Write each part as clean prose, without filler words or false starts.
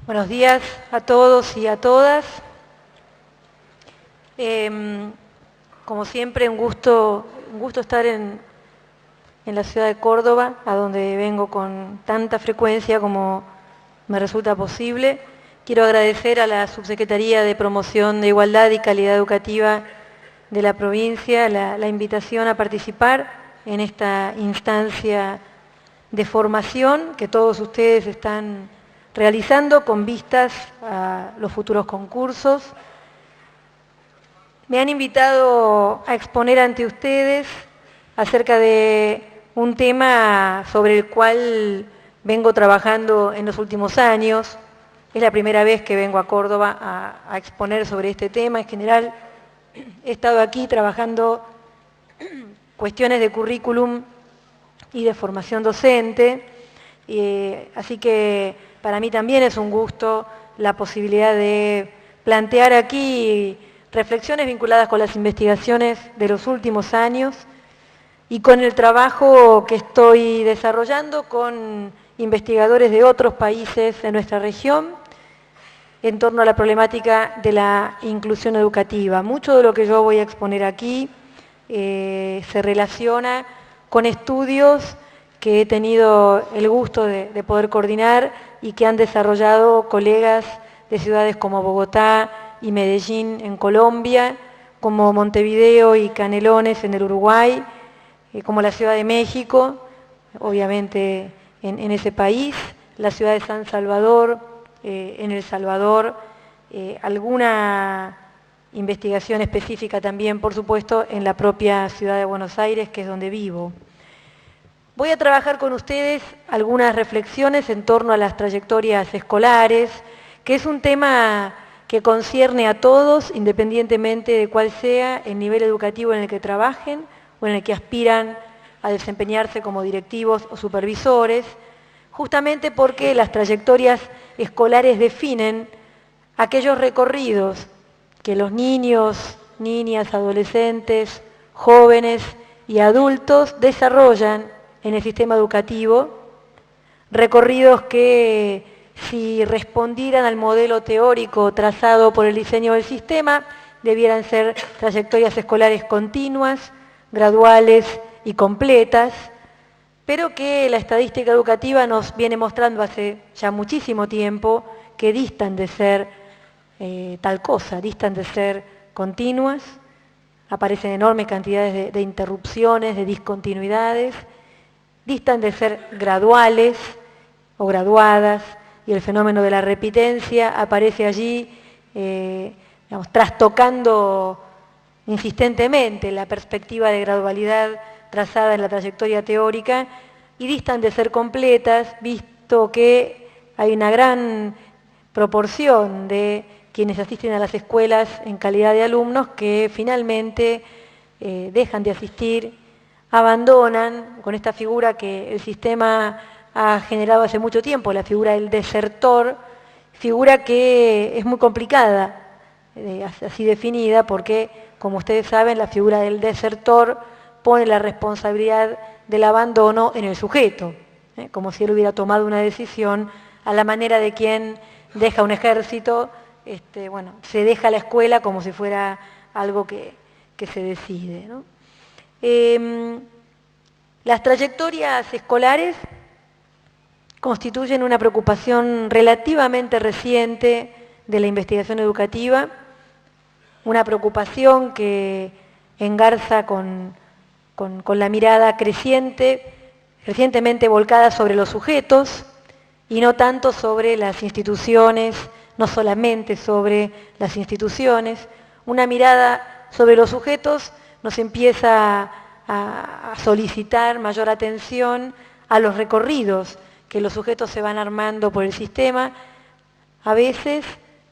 Buenos días a todos y a todas. Como siempre, un gusto estar en la ciudad de Córdoba, a donde vengo con tanta frecuencia como me resulta posible. Quiero agradecer a la Subsecretaría de Promoción de Igualdad y Calidad Educativa de la provincia la invitación a participar en esta instancia de formación que todos ustedes están realizando con vistas a los futuros concursos. Me han invitado a exponer ante ustedes acerca de un tema sobre el cual vengo trabajando en los últimos años. Es la primera vez que vengo a Córdoba a exponer sobre este tema. En general, he estado aquí trabajando cuestiones de currículum y de formación docente, así que para mí también es un gusto la posibilidad de plantear aquí reflexiones vinculadas con las investigaciones de los últimos años y con el trabajo que estoy desarrollando con investigadores de otros países de nuestra región en torno a la problemática de la inclusión educativa. Mucho de lo que yo voy a exponer aquí se relaciona con estudios que he tenido el gusto de poder coordinar y que han desarrollado colegas de ciudades como Bogotá y Medellín en Colombia, como Montevideo y Canelones en el Uruguay, como la Ciudad de México, obviamente en ese país, la ciudad de San Salvador, en El Salvador, alguna investigación específica también, por supuesto, en la propia ciudad de Buenos Aires, que es donde vivo. Voy a trabajar con ustedes algunas reflexiones en torno a las trayectorias escolares, que es un tema que concierne a todos, independientemente de cuál sea el nivel educativo en el que trabajen o en el que aspiran a desempeñarse como directivos o supervisores, justamente porque las trayectorias escolares definen aquellos recorridos que los niños, niñas, adolescentes, jóvenes y adultos desarrollan en el sistema educativo, recorridos que si respondieran al modelo teórico trazado por el diseño del sistema, debieran ser trayectorias escolares continuas, graduales y completas, pero que la estadística educativa nos viene mostrando hace ya muchísimo tiempo que distan de ser tal cosa, distan de ser continuas, aparecen enormes cantidades de interrupciones, de discontinuidades, distan de ser graduales o graduadas, y el fenómeno de la repitencia aparece allí, trastocando insistentemente la perspectiva de gradualidad trazada en la trayectoria teórica, y distan de ser completas, visto que hay una gran proporción de quienes asisten a las escuelas en calidad de alumnos que finalmente dejan de asistir, abandonan con esta figura que el sistema ha generado hace mucho tiempo, la figura del desertor, figura que es muy complicada, así definida, porque, como ustedes saben, la figura del desertor pone la responsabilidad del abandono en el sujeto, como si él hubiera tomado una decisión a la manera de quien deja un ejército, se deja la escuela como si fuera algo que se decide, ¿no? Las trayectorias escolares constituyen una preocupación relativamente reciente de la investigación educativa, una preocupación que engarza con la mirada crecientemente volcada sobre los sujetos y no tanto sobre las instituciones, no solamente sobre las instituciones. Una mirada sobre los sujetos nos empieza a solicitar mayor atención a los recorridos que los sujetos se van armando por el sistema, a veces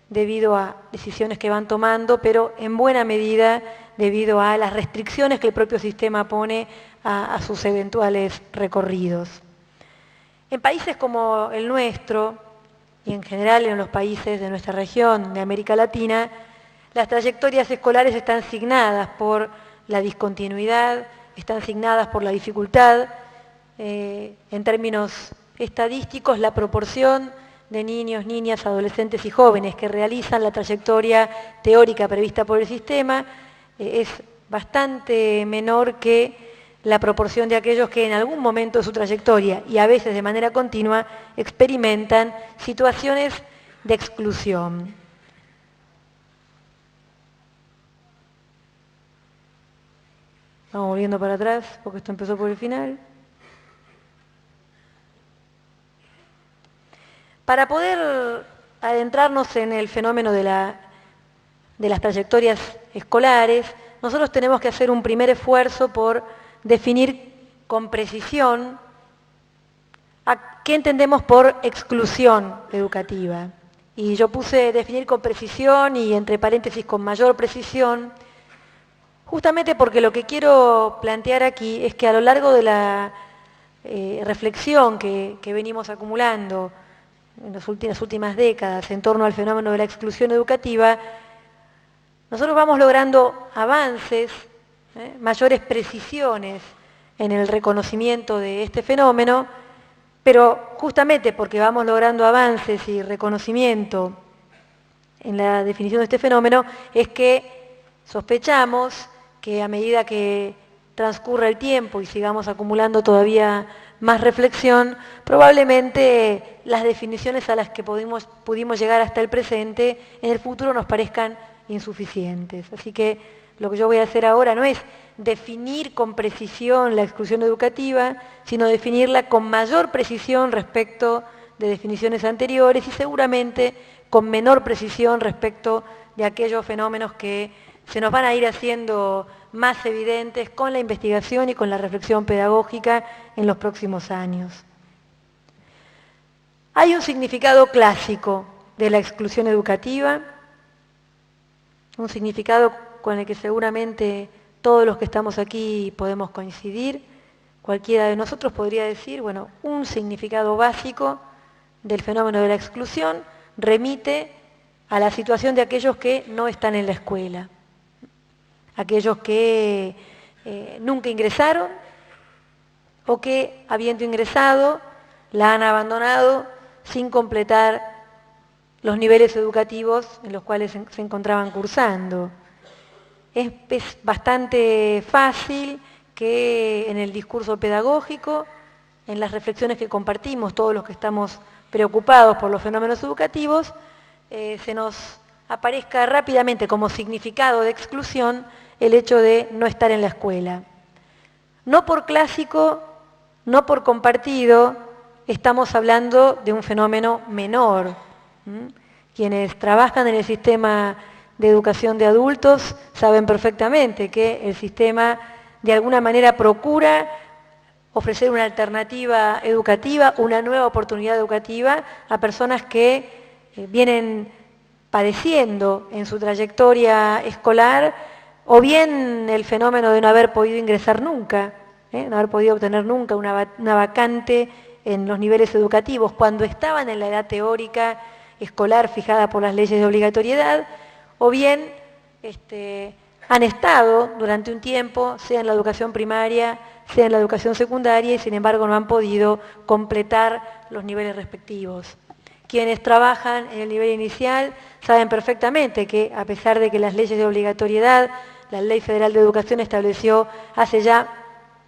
debido a decisiones que van tomando, pero en buena medida debido a las restricciones que el propio sistema pone a sus eventuales recorridos. En países como el nuestro, y en general en los países de nuestra región, de América Latina, las trayectorias escolares están signadas por la discontinuidad, están signadas por la dificultad. En términos estadísticos, la proporción de niños, niñas, adolescentes y jóvenes que realizan la trayectoria teórica prevista por el sistema es bastante menor que la proporción de aquellos que en algún momento de su trayectoria y a veces de manera continua experimentan situaciones de exclusión. Vamos volviendo para atrás porque esto empezó por el final. Para poder adentrarnos en el fenómeno de las trayectorias escolares, nosotros tenemos que hacer un primer esfuerzo por definir con precisión a qué entendemos por exclusión educativa. Y yo puse definir con precisión y entre paréntesis con mayor precisión, justamente porque lo que quiero plantear aquí es que a lo largo de la reflexión que venimos acumulando en las últimas décadas en torno al fenómeno de la exclusión educativa, nosotros vamos logrando avances, mayores precisiones en el reconocimiento de este fenómeno, pero justamente porque vamos logrando avances y reconocimiento en la definición de este fenómeno, es que sospechamos que a medida que transcurra el tiempo y sigamos acumulando todavía más reflexión, probablemente las definiciones a las que pudimos llegar hasta el presente en el futuro nos parezcan insuficientes. Así que lo que yo voy a hacer ahora no es definir con precisión la exclusión educativa, sino definirla con mayor precisión respecto de definiciones anteriores y seguramente con menor precisión respecto de aquellos fenómenos que se nos van a ir haciendo más evidentes con la investigación y con la reflexión pedagógica en los próximos años. Hay un significado clásico de la exclusión educativa, un significado con el que seguramente todos los que estamos aquí podemos coincidir. Cualquiera de nosotros podría decir, bueno, un significado básico del fenómeno de la exclusión remite a la situación de aquellos que no están en la escuela, aquellos que nunca ingresaron o que, habiendo ingresado, la han abandonado sin completar los niveles educativos en los cuales se encontraban cursando. Es bastante fácil que en el discurso pedagógico, en las reflexiones que compartimos todos los que estamos preocupados por los fenómenos educativos, se nos aparezca rápidamente como significado de exclusión el hecho de no estar en la escuela. No por clásico, no por compartido, estamos hablando de un fenómeno menor. Quienes trabajan en el sistema de educación de adultos saben perfectamente que el sistema de alguna manera procura ofrecer una alternativa educativa, una nueva oportunidad educativa a personas que vienen padeciendo en su trayectoria escolar o bien el fenómeno de no haber podido ingresar nunca, no haber podido obtener nunca una vacante en los niveles educativos cuando estaban en la edad teórica escolar fijada por las leyes de obligatoriedad, o bien han estado durante un tiempo, sea en la educación primaria, sea en la educación secundaria, y sin embargo no han podido completar los niveles respectivos. Quienes trabajan en el nivel inicial saben perfectamente que, a pesar de que las leyes de obligatoriedad, la Ley Federal de Educación estableció hace ya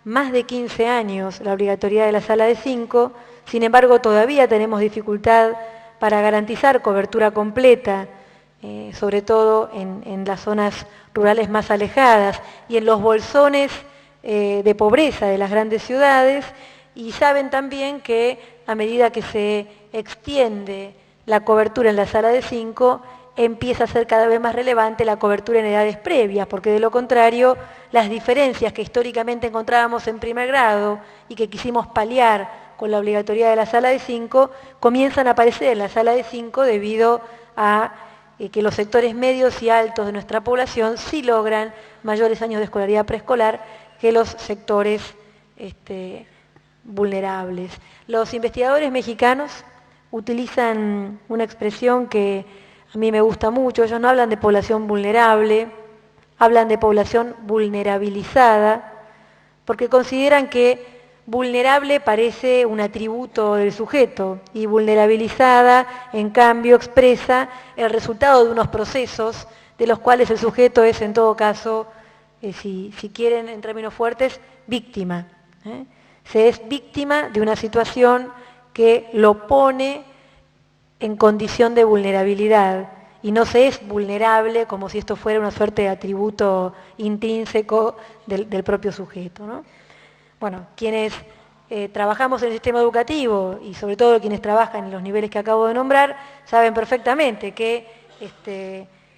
más de 15 años la obligatoriedad de la sala de 5, sin embargo todavía tenemos dificultad para garantizar cobertura completa, sobre todo en las zonas rurales más alejadas y en los bolsones de pobreza de las grandes ciudades, y saben también que a medida que se extiende la cobertura en la sala de 5, empieza a ser cada vez más relevante la cobertura en edades previas, porque de lo contrario, las diferencias que históricamente encontrábamos en primer grado y que quisimos paliar con la obligatoriedad de la sala de 5, comienzan a aparecer en la sala de 5 debido a que los sectores medios y altos de nuestra población sí logran mayores años de escolaridad preescolar que los sectores vulnerables. Los investigadores mexicanos utilizan una expresión que a mí me gusta mucho. Ellos no hablan de población vulnerable, hablan de población vulnerabilizada, porque consideran que vulnerable parece un atributo del sujeto y vulnerabilizada, en cambio, expresa el resultado de unos procesos de los cuales el sujeto es, en todo caso, si quieren en términos fuertes, víctima. Se es víctima de una situación que lo pone en condición de vulnerabilidad y no se es vulnerable como si esto fuera una suerte de atributo intrínseco del propio sujeto, ¿no? Bueno, quienes trabajamos en el sistema educativo y sobre todo quienes trabajan en los niveles que acabo de nombrar, saben perfectamente que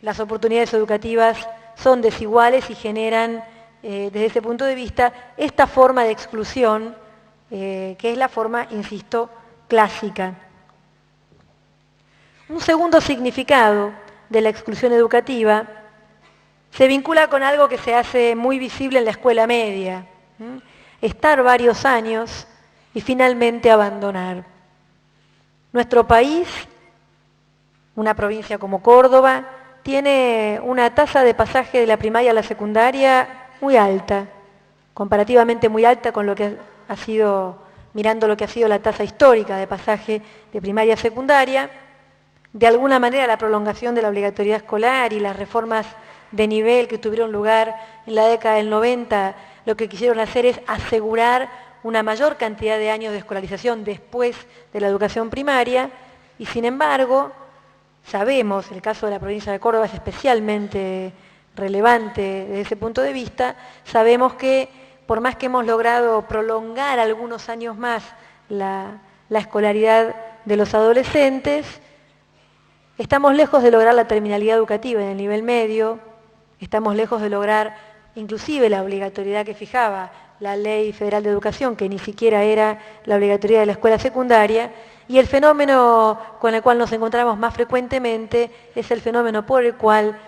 las oportunidades educativas son desiguales y generan, desde ese punto de vista, esta forma de exclusión, que es la forma, insisto, clásica. Un segundo significado de la exclusión educativa se vincula con algo que se hace muy visible en la escuela media. Estar varios años y finalmente abandonar. Nuestro país, una provincia como Córdoba, tiene una tasa de pasaje de la primaria a la secundaria muy alta, comparativamente muy alta con lo que ha sido, mirando lo que ha sido la tasa histórica de pasaje de primaria a secundaria. De alguna manera la prolongación de la obligatoriedad escolar y las reformas de nivel que tuvieron lugar en la década del 90, lo que quisieron hacer es asegurar una mayor cantidad de años de escolarización después de la educación primaria, y sin embargo, sabemos, el caso de la provincia de Córdoba es especialmente relevante desde ese punto de vista, sabemos que por más que hemos logrado prolongar algunos años más la escolaridad de los adolescentes, estamos lejos de lograr la terminalidad educativa en el nivel medio, estamos lejos de lograr inclusive la obligatoriedad que fijaba la Ley Federal de Educación, que ni siquiera era la obligatoriedad de la escuela secundaria, y el fenómeno con el cual nos encontramos más frecuentemente es el fenómeno por el cual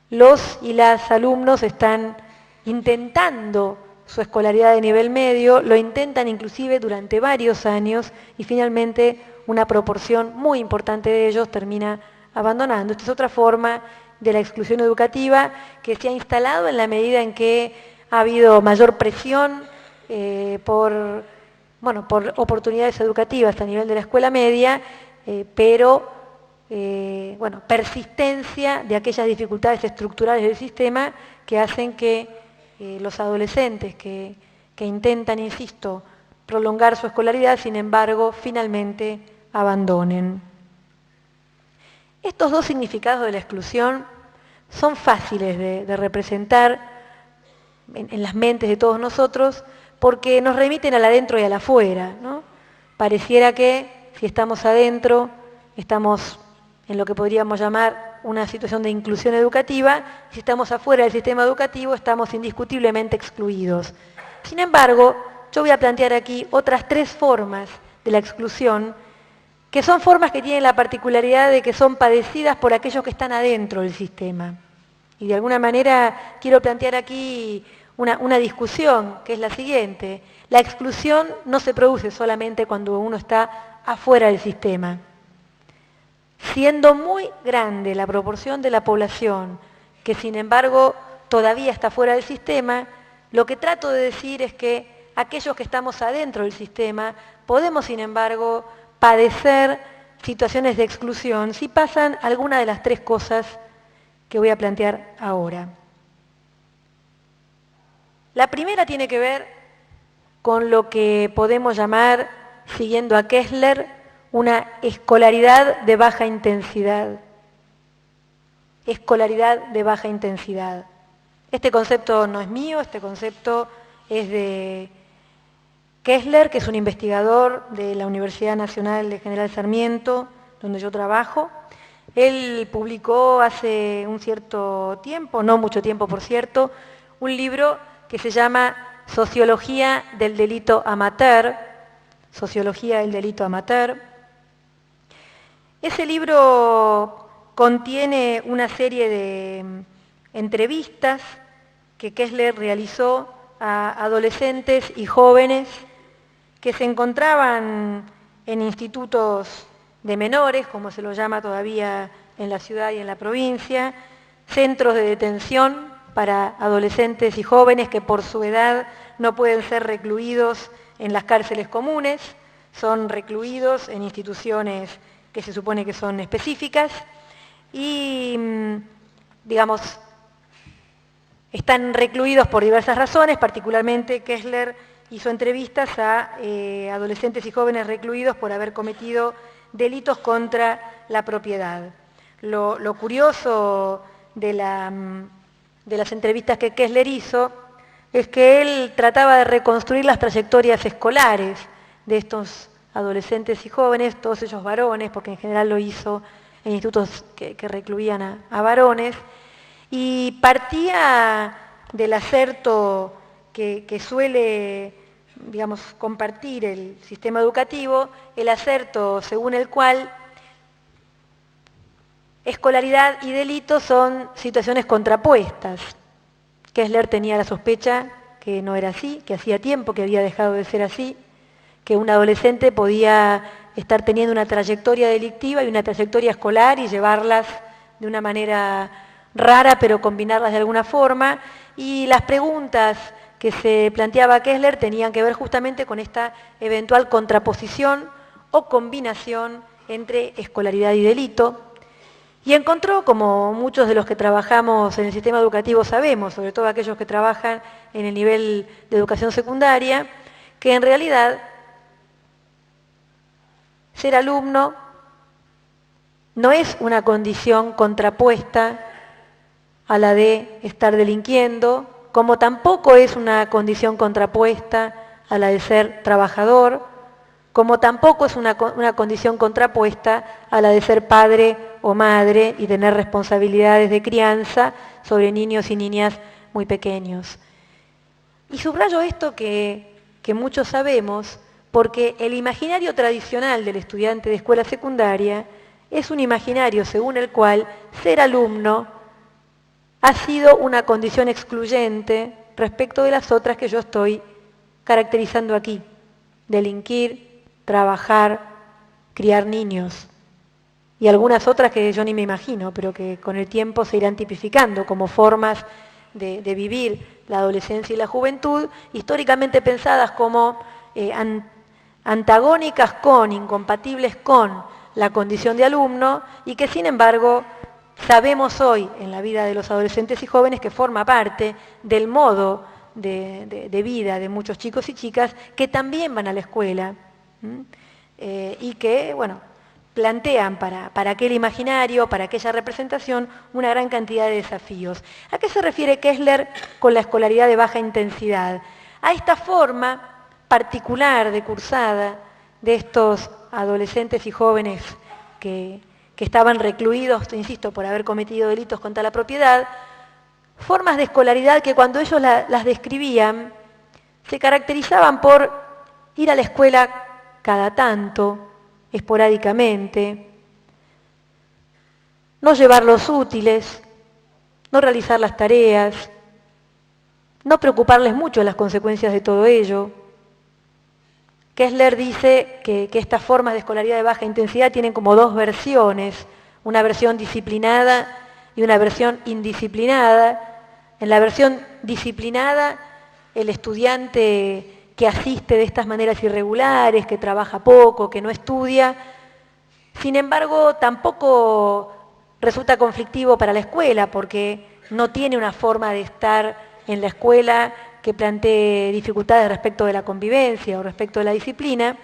los y las alumnos están intentando su escolaridad de nivel medio, lo intentan inclusive durante varios años y finalmente una proporción muy importante de ellos termina abandonando. Esta es otra forma de la exclusión educativa que se ha instalado en la medida en que ha habido mayor presión por oportunidades educativas a nivel de la escuela media, pero persistencia de aquellas dificultades estructurales del sistema que hacen que los adolescentes que intentan, insisto, prolongar su escolaridad, sin embargo, finalmente abandonen. Estos dos significados de la exclusión son fáciles de representar en las mentes de todos nosotros porque nos remiten al adentro y al afuera, ¿no? Pareciera que si estamos adentro, estamos en lo que podríamos llamar una situación de inclusión educativa, si estamos afuera del sistema educativo, estamos indiscutiblemente excluidos. Sin embargo, yo voy a plantear aquí otras tres formas de la exclusión, que son formas que tienen la particularidad de que son padecidas por aquellos que están adentro del sistema. Y de alguna manera quiero plantear aquí una discusión, que es la siguiente. La exclusión no se produce solamente cuando uno está afuera del sistema. Siendo muy grande la proporción de la población que sin embargo todavía está fuera del sistema, lo que trato de decir es que aquellos que estamos adentro del sistema podemos sin embargo padecer situaciones de exclusión si pasan alguna de las tres cosas que voy a plantear ahora. La primera tiene que ver con lo que podemos llamar, siguiendo a Kessler, una escolaridad de baja intensidad. Escolaridad de baja intensidad. Este concepto no es mío, este concepto es de Kessler, que es un investigador de la Universidad Nacional de General Sarmiento, donde yo trabajo. Él publicó hace un cierto tiempo, no mucho tiempo por cierto, un libro que se llama Sociología del delito amateur. Sociología del delito amateur. Ese libro contiene una serie de entrevistas que Kessler realizó a adolescentes y jóvenes que se encontraban en institutos de menores, como se lo llama todavía en la ciudad y en la provincia, centros de detención para adolescentes y jóvenes que por su edad no pueden ser recluidos en las cárceles comunes, son recluidos en instituciones que se supone que son específicas y, digamos, están recluidos por diversas razones, particularmente Kessler hizo entrevistas a adolescentes y jóvenes recluidos por haber cometido delitos contra la propiedad. Lo curioso de las entrevistas que Kessler hizo es que él trataba de reconstruir las trayectorias escolares de estos adolescentes y jóvenes, todos ellos varones, porque en general lo hizo en institutos que recluían a varones, y partía del acerto que suele, digamos, compartir el sistema educativo, el acerto según el cual escolaridad y delito son situaciones contrapuestas. Kessler tenía la sospecha que no era así, que hacía tiempo que había dejado de ser así, que un adolescente podía estar teniendo una trayectoria delictiva y una trayectoria escolar y llevarlas de una manera rara, pero combinarlas de alguna forma, y las preguntas que se planteaba Kessler tenían que ver justamente con esta eventual contraposición o combinación entre escolaridad y delito, y encontró, como muchos de los que trabajamos en el sistema educativo sabemos, sobre todo aquellos que trabajan en el nivel de educación secundaria, que en realidad ser alumno no es una condición contrapuesta a la de estar delinquiendo, como tampoco es una condición contrapuesta a la de ser trabajador, como tampoco es una condición contrapuesta a la de ser padre o madre y tener responsabilidades de crianza sobre niños y niñas muy pequeños. Y subrayo esto que muchos sabemos, porque el imaginario tradicional del estudiante de escuela secundaria es un imaginario según el cual ser alumno ha sido una condición excluyente respecto de las otras que yo estoy caracterizando aquí: delinquir, trabajar, criar niños, y algunas otras que yo ni me imagino, pero que con el tiempo se irán tipificando como formas de vivir la adolescencia y la juventud, históricamente pensadas como antagónicas con, incompatibles con la condición de alumno, y que sin embargo sabemos hoy en la vida de los adolescentes y jóvenes que forma parte del modo de vida de muchos chicos y chicas que también van a la escuela y que, bueno, plantean para aquel imaginario, para aquella representación, una gran cantidad de desafíos. ¿A qué se refiere Kessler con la escolaridad de baja intensidad? A esta forma particular de cursada de estos adolescentes y jóvenes que estaban recluidos, insisto, por haber cometido delitos contra la propiedad, formas de escolaridad que cuando ellos las describían se caracterizaban por ir a la escuela cada tanto, esporádicamente, no llevar los útiles, no realizar las tareas, no preocuparles mucho las consecuencias de todo ello. Kessler dice que estas formas de escolaridad de baja intensidad tienen como dos versiones, una versión disciplinada y una versión indisciplinada. En la versión disciplinada, el estudiante que asiste de estas maneras irregulares, que trabaja poco, que no estudia, sin embargo, tampoco resulta conflictivo para la escuela, porque no tiene una forma de estar en la escuela que plantee dificultades respecto de la convivencia o respecto de la disciplina.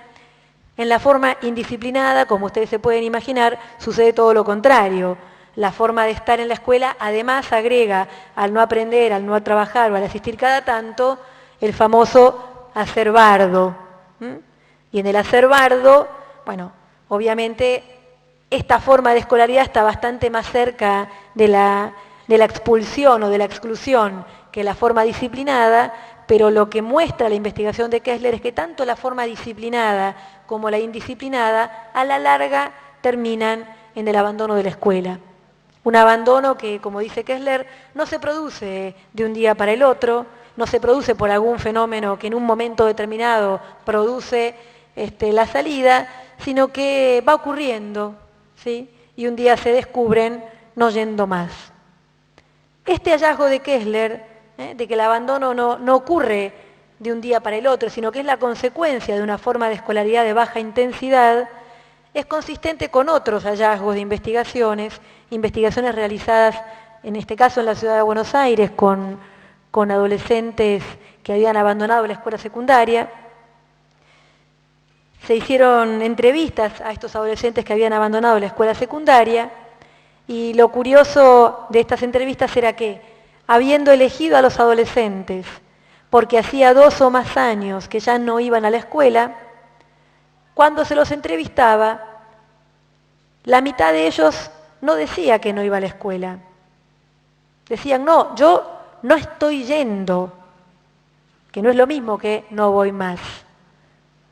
En la forma indisciplinada, como ustedes se pueden imaginar, sucede todo lo contrario. La forma de estar en la escuela además agrega al no aprender, al no trabajar o al asistir cada tanto, el famoso hacer bardo. Y en el hacer bardo, bueno, obviamente esta forma de escolaridad está bastante más cerca de la expulsión o de la exclusión que la forma disciplinada, pero lo que muestra la investigación de Kessler es que tanto la forma disciplinada como la indisciplinada a la larga terminan en el abandono de la escuela. Un abandono que, como dice Kessler, no se produce de un día para el otro, no se produce por algún fenómeno que en un momento determinado produce la salida, sino que va ocurriendo, ¿sí? Y un día se descubren no yendo más. Este hallazgo de Kessler, de que el abandono no ocurre de un día para el otro, sino que es la consecuencia de una forma de escolaridad de baja intensidad, es consistente con otros hallazgos de investigaciones realizadas, en este caso en la ciudad de Buenos Aires, con adolescentes que habían abandonado la escuela secundaria. Se hicieron entrevistas a estos adolescentes que habían abandonado la escuela secundaria, y lo curioso de estas entrevistas era que, habiendo elegido a los adolescentes porque hacía 2 o más años que ya no iban a la escuela, cuando se los entrevistaba, la mitad de ellos no decía que no iba a la escuela. Decían, no, yo no estoy yendo, que no es lo mismo que no voy más.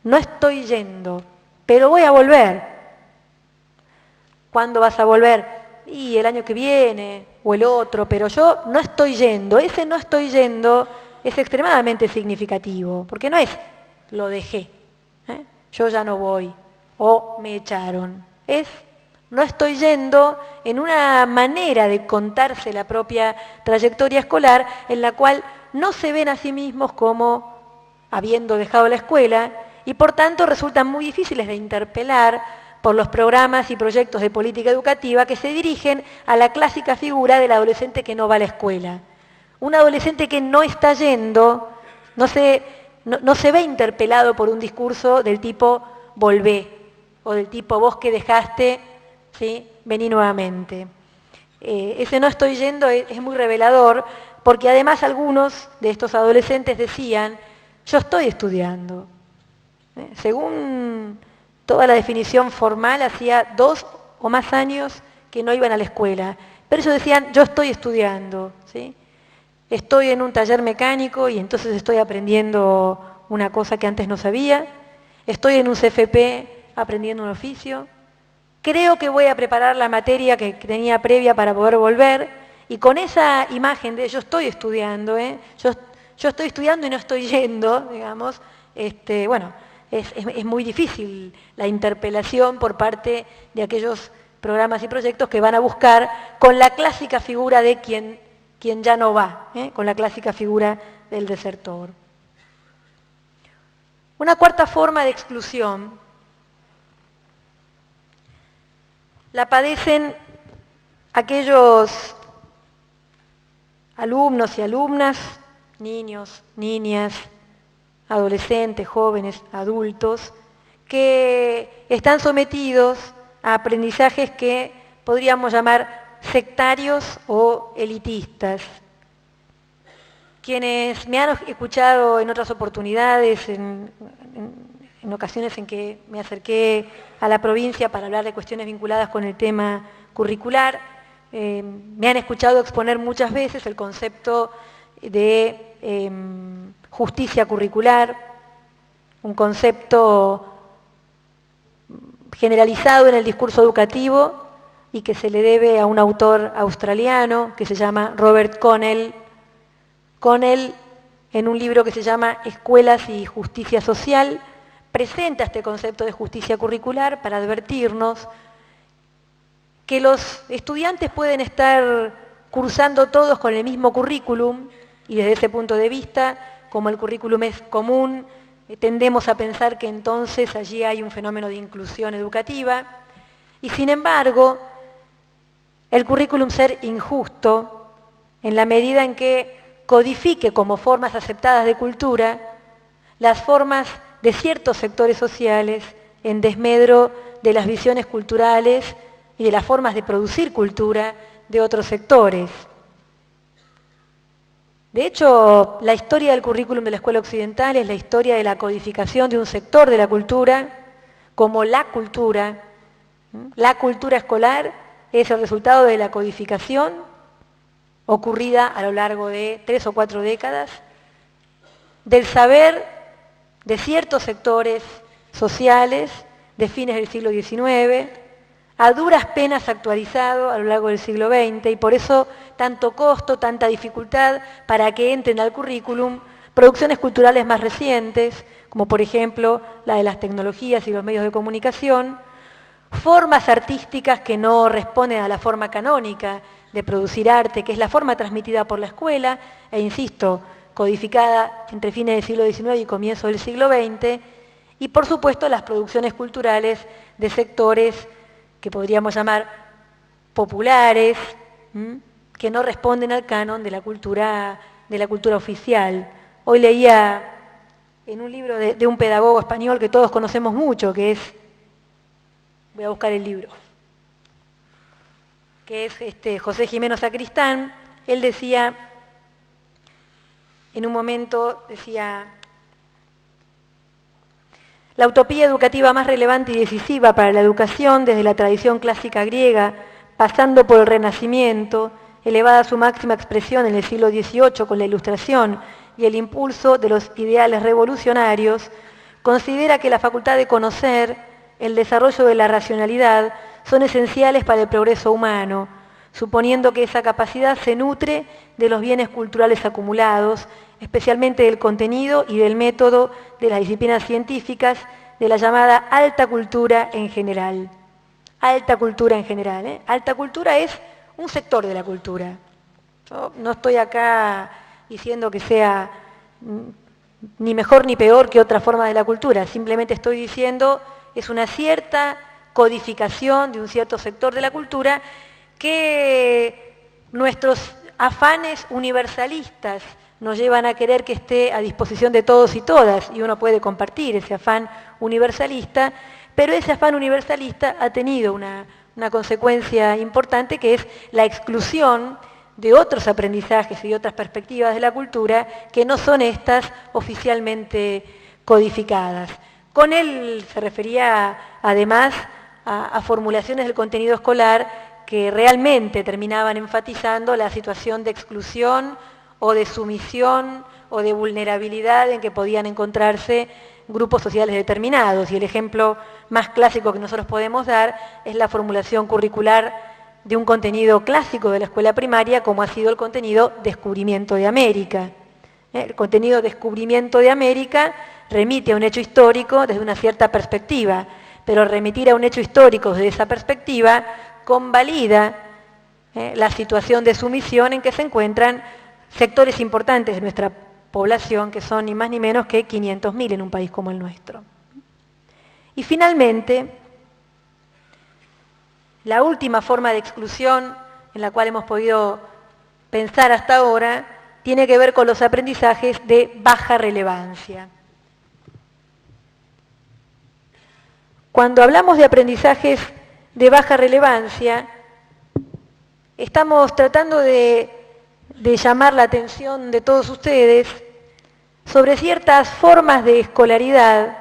No estoy yendo, pero voy a volver. ¿Cuándo vas a volver? Y el año que viene o el otro, pero yo no estoy yendo. Ese no estoy yendo es extremadamente significativo, porque no es lo dejé, yo ya no voy o me echaron. Es no estoy yendo en una manera de contarse la propia trayectoria escolar en la cual no se ven a sí mismos como habiendo dejado la escuela y por tanto resultan muy difíciles de interpelar por los programas y proyectos de política educativa que se dirigen a la clásica figura del adolescente que no va a la escuela. Un adolescente que no está yendo no se ve interpelado por un discurso del tipo volvé o del tipo vos que dejaste, ¿sí? Vení nuevamente. Ese no estoy yendo es muy revelador porque además algunos de estos adolescentes decían yo estoy estudiando. Según toda la definición formal, hacía 2 o más años que no iban a la escuela. Pero ellos decían, yo estoy estudiando, ¿sí? Estoy en un taller mecánico y entonces estoy aprendiendo una cosa que antes no sabía. Estoy en un CFP aprendiendo un oficio. Creo que voy a preparar la materia que tenía previa para poder volver. Y con esa imagen de yo estoy estudiando, yo estoy estudiando y no estoy yendo, digamos, bueno, es muy difícil la interpelación por parte de aquellos programas y proyectos que van a buscar con la clásica figura de quien ya no va, con la clásica figura del desertor. Una cuarta forma de exclusión la padecen aquellos alumnos y alumnas, niños, niñas, adolescentes, jóvenes, adultos, que están sometidos a aprendizajes que podríamos llamar sectarios o elitistas. Quienes me han escuchado en otras oportunidades, en ocasiones en que me acerqué a la provincia para hablar de cuestiones vinculadas con el tema curricular, me han escuchado exponer muchas veces el concepto de justicia curricular, un concepto generalizado en el discurso educativo y que se le debe a un autor australiano que se llama Robert Connell. Connell, en un libro que se llama Escuelas y Justicia Social, presenta este concepto de justicia curricular para advertirnos que los estudiantes pueden estar cursando todos con el mismo currículum y desde ese punto de vista, como el currículum es común, tendemos a pensar que entonces allí hay un fenómeno de inclusión educativa y sin embargo el currículum ser injusto en la medida en que codifique como formas aceptadas de cultura las formas de ciertos sectores sociales en desmedro de las visiones culturales y de las formas de producir cultura de otros sectores. De hecho, la historia del currículum de la escuela occidental es la historia de la codificación de un sector de la cultura como la cultura. La cultura escolar es el resultado de la codificación ocurrida a lo largo de 3 o 4 décadas del saber de ciertos sectores sociales de fines del siglo XIX, a duras penas actualizado a lo largo del siglo XX y por eso tanto costo, tanta dificultad para que entren al currículum producciones culturales más recientes, como por ejemplo la de las tecnologías y los medios de comunicación, formas artísticas que no responden a la forma canónica de producir arte, que es la forma transmitida por la escuela, e insisto, codificada entre fines del siglo XIX y comienzo del siglo XX, y por supuesto las producciones culturales de sectores que podríamos llamar populares, que no responden al canon de la cultura oficial. Hoy leía en un libro de un pedagogo español que todos conocemos mucho, que es, voy a buscar el libro, que es José Gimeno Sacristán. Él decía, en un momento, la utopía educativa más relevante y decisiva para la educación, desde la tradición clásica griega, pasando por el Renacimiento, elevada a su máxima expresión en el siglo XVIII con la Ilustración y el impulso de los ideales revolucionarios, considera que la facultad de conocer, el desarrollo de la racionalidad, son esenciales para el progreso humano, suponiendo que esa capacidad se nutre de los bienes culturales acumulados, especialmente del contenido y del método de las disciplinas científicas, de la llamada alta cultura en general. Alta cultura en general, ¿eh? Alta cultura es un sector de la cultura. Yo no estoy acá diciendo que sea ni mejor ni peor que otra forma de la cultura, simplemente estoy diciendo es una cierta codificación de un cierto sector de la cultura que nuestros afanes universalistas nos llevan a querer que esté a disposición de todos y todas, y uno puede compartir ese afán universalista, pero ese afán universalista ha tenido una consecuencia importante, que es la exclusión de otros aprendizajes y de otras perspectivas de la cultura que no son estas oficialmente codificadas. Con él se refería además a formulaciones del contenido escolar que realmente terminaban enfatizando la situación de exclusión o de sumisión o de vulnerabilidad en que podían encontrarse grupos sociales determinados. Y el ejemplo más clásico que nosotros podemos dar es la formulación curricular de un contenido clásico de la escuela primaria, como ha sido el contenido Descubrimiento de América. El contenido Descubrimiento de América remite a un hecho histórico desde una cierta perspectiva, pero remitir a un hecho histórico desde esa perspectiva convalida la situación de sumisión en que se encuentran sectores importantes de nuestra población, que son ni más ni menos que 500.000 en un país como el nuestro. Y finalmente, la última forma de exclusión en la cual hemos podido pensar hasta ahora tiene que ver con los aprendizajes de baja relevancia. Cuando hablamos de aprendizajes de baja relevancia, estamos tratando de llamar la atención de todos ustedes sobre ciertas formas de escolaridad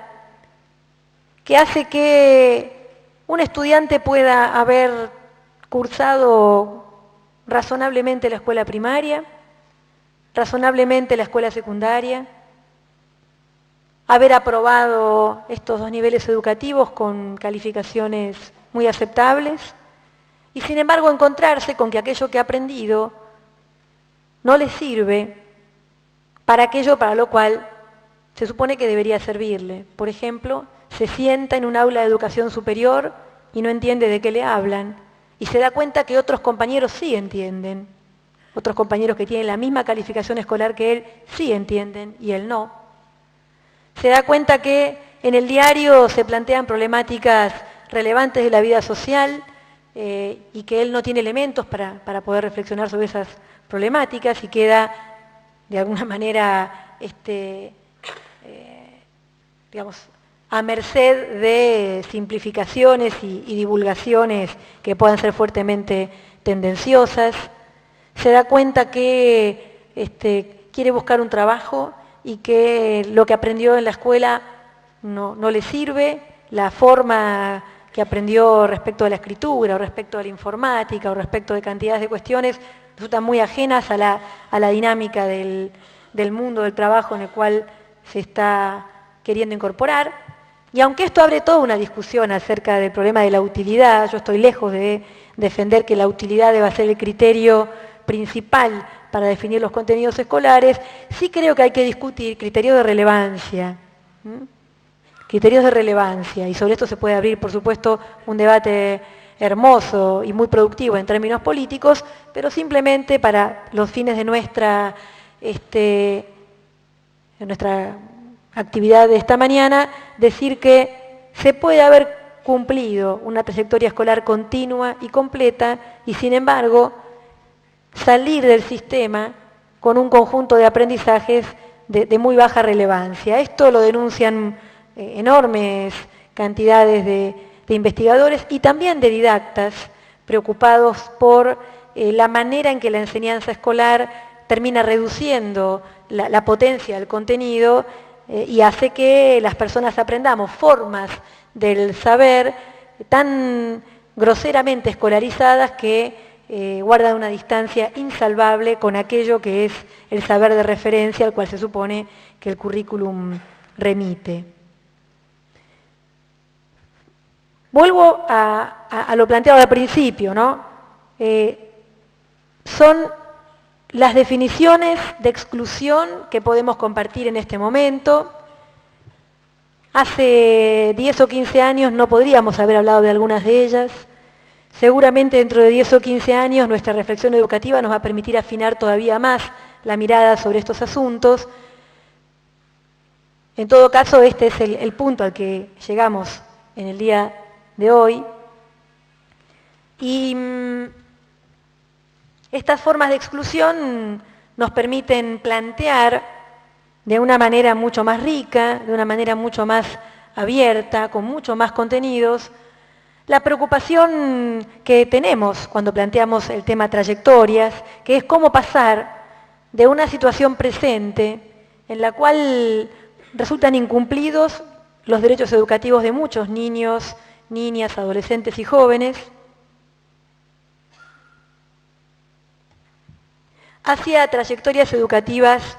que hace que un estudiante pueda haber cursado razonablemente la escuela primaria, razonablemente la escuela secundaria, haber aprobado estos dos niveles educativos con calificaciones muy aceptables, y sin embargo encontrarse con que aquello que ha aprendido no le sirve para aquello para lo cual se supone que debería servirle. Por ejemplo, se sienta en un aula de educación superior y no entiende de qué le hablan, y se da cuenta que otros compañeros sí entienden, otros compañeros que tienen la misma calificación escolar que él sí entienden y él no. Se da cuenta que en el diario se plantean problemáticas relevantes de la vida social y que él no tiene elementos para poder reflexionar sobre esas problemáticas, y queda de alguna manera digamos, a merced de simplificaciones y divulgaciones que puedan ser fuertemente tendenciosas. Se da cuenta que quiere buscar un trabajo y que lo que aprendió en la escuela no le sirve, la forma que aprendió respecto de la escritura o respecto de la informática o respecto de cantidades de cuestiones resultan muy ajenas a la dinámica del mundo del trabajo en el cual se está queriendo incorporar. Y aunque esto abre toda una discusión acerca del problema de la utilidad, yo estoy lejos de defender que la utilidad deba ser el criterio principal para definir los contenidos escolares, sí creo que hay que discutir criterios de relevancia. Criterios de relevancia, y sobre esto se puede abrir, por supuesto, un debate hermoso y muy productivo en términos políticos, pero simplemente para los fines de nuestra en nuestra actividad de esta mañana, decir que se puede haber cumplido una trayectoria escolar continua y completa y, sin embargo, salir del sistema con un conjunto de aprendizajes de muy baja relevancia. Esto lo denuncian enormes cantidades de investigadores y también de didactas preocupados por la manera en que la enseñanza escolar termina reduciendo la potencia del contenido y hace que las personas aprendamos formas del saber tan groseramente escolarizadas que guardan una distancia insalvable con aquello que es el saber de referencia al cual se supone que el currículum remite. Vuelvo a lo planteado al principio, ¿no? Son las definiciones de exclusión que podemos compartir en este momento. Hace 10 o 15 años no podríamos haber hablado de algunas de ellas. Seguramente dentro de 10 o 15 años nuestra reflexión educativa nos va a permitir afinar todavía más la mirada sobre estos asuntos. En todo caso, este es el punto al que llegamos en el día de hoy. Y estas formas de exclusión nos permiten plantear de una manera mucho más rica, de una manera mucho más abierta, con mucho más contenidos, la preocupación que tenemos cuando planteamos el tema trayectorias, que es cómo pasar de una situación presente en la cual resultan incumplidos los derechos educativos de muchos niños, niñas, adolescentes y jóvenes, hacia trayectorias educativas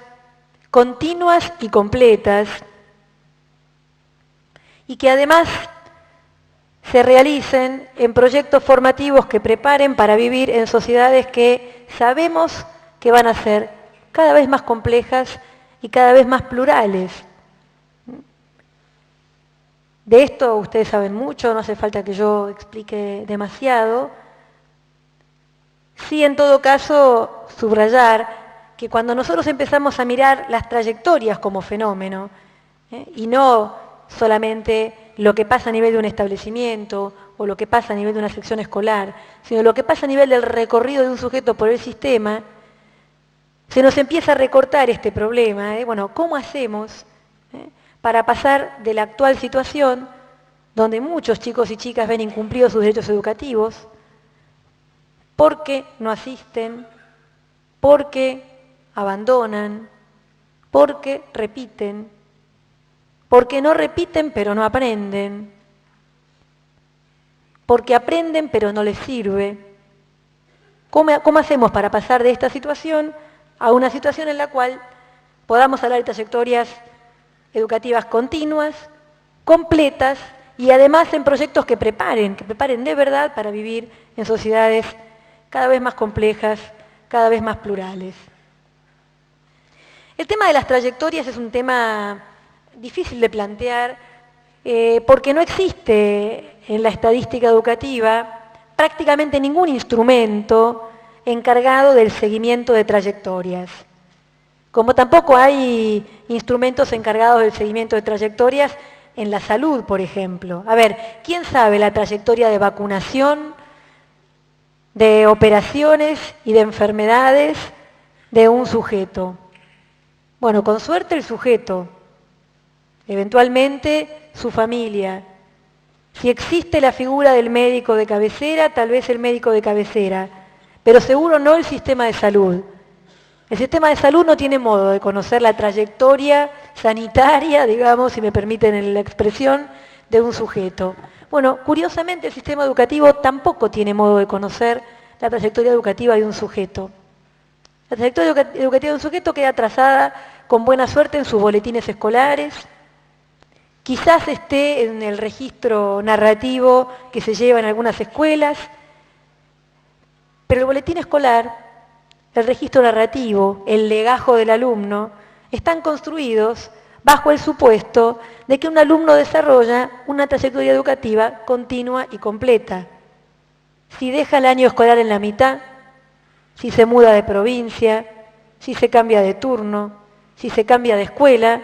continuas y completas, y que además se realicen en proyectos formativos que preparen para vivir en sociedades que sabemos que van a ser cada vez más complejas y cada vez más plurales. De esto ustedes saben mucho, no hace falta que yo explique demasiado. Sí, en todo caso, subrayar que cuando nosotros empezamos a mirar las trayectorias como fenómeno, y no solamente lo que pasa a nivel de un establecimiento o lo que pasa a nivel de una sección escolar, sino lo que pasa a nivel del recorrido de un sujeto por el sistema, se nos empieza a recortar este problema. Bueno, ¿cómo hacemos para pasar de la actual situación, donde muchos chicos y chicas ven incumplidos sus derechos educativos, porque no asisten, porque abandonan, porque repiten, porque no repiten pero no aprenden, porque aprenden pero no les sirve? ¿Cómo hacemos para pasar de esta situación a una situación en la cual podamos hablar de trayectorias educativas continuas, completas y además en proyectos que preparen de verdad para vivir en sociedades cada vez más complejas, cada vez más plurales? El tema de las trayectorias es un tema difícil de plantear porque no existe en la estadística educativa prácticamente ningún instrumento encargado del seguimiento de trayectorias. Como tampoco hay instrumentos encargados del seguimiento de trayectorias en la salud, por ejemplo. A ver, ¿quién sabe la trayectoria de vacunación, de operaciones y de enfermedades de un sujeto? Bueno, con suerte el sujeto, eventualmente su familia. Si existe la figura del médico de cabecera, tal vez el médico de cabecera, pero seguro no el sistema de salud. El sistema de salud no tiene modo de conocer la trayectoria sanitaria, digamos, si me permiten la expresión, de un sujeto. Bueno, curiosamente el sistema educativo tampoco tiene modo de conocer la trayectoria educativa de un sujeto. La trayectoria educativa de un sujeto queda trazada con buena suerte en sus boletines escolares, quizás esté en el registro narrativo que se lleva en algunas escuelas, pero el boletín escolar, el registro narrativo, el legajo del alumno, están construidos bajo el supuesto de que un alumno desarrolla una trayectoria educativa continua y completa. Si deja el año escolar en la mitad, si se muda de provincia, si se cambia de turno, si se cambia de escuela.